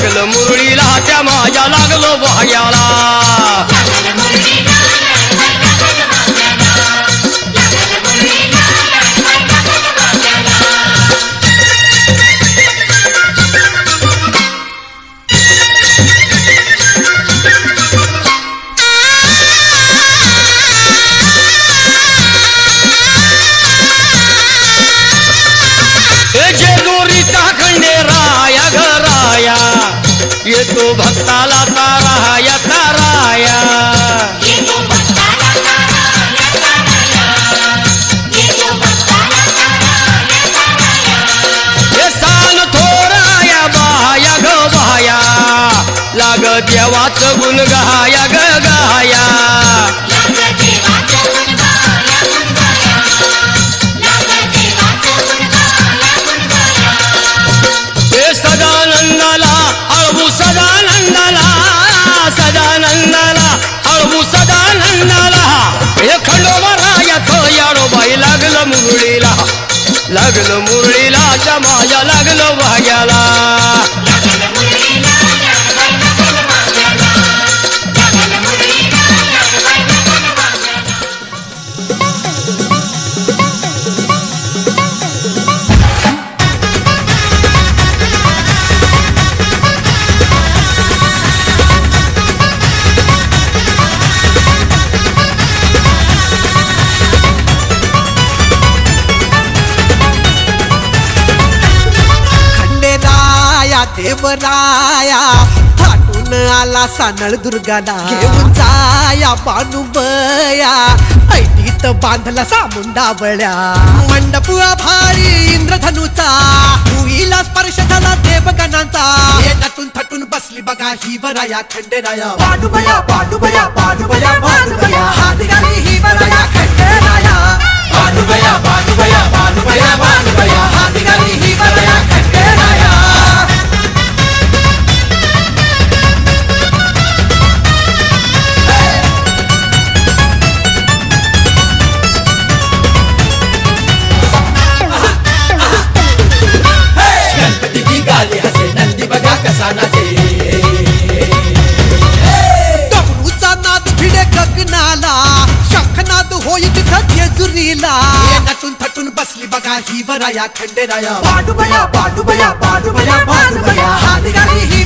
लागलं मुरळीला त्या माझ्या लागलो भाग्याला येतो भक्ताला ताराया ताराया हे सान थोराया बाया ग बाया लाग देवाचं गुण गाया ग गाया हे सदानंदाला अळवू सदानंदाला सदानंदाला अळवू सदानंदाला हे खंडोबारायाथ याडोबाई लागलं मुरळीला च्या माझ्या लागलं भाग्याला देवराया थाटून आला सानळ दुर्गाला घेऊन जाया बानुबया ऐटीत बांधला सामुंडा बळ्या मंडप भारी इंद्रधनुचा भुईला स्पर्श झाला देवगणांचा येण्यातून थटून बसली बघा ही वराया खंडेराया बानुबया बानुबया बानुबया बानुबया हात घाली ही वराया खंडेराया बानुबया बानुबया बानुबया बानुबया हात घाली ही वराया खंडेराया डमरूचा नाद भिडे गगनाला शंखनाद होई तिथं जेजुरीला येण्यातून थटून बसली बघा ही वराया खंडेराया बानुबया बानुबया बानुबया बानुबया हात घाली ही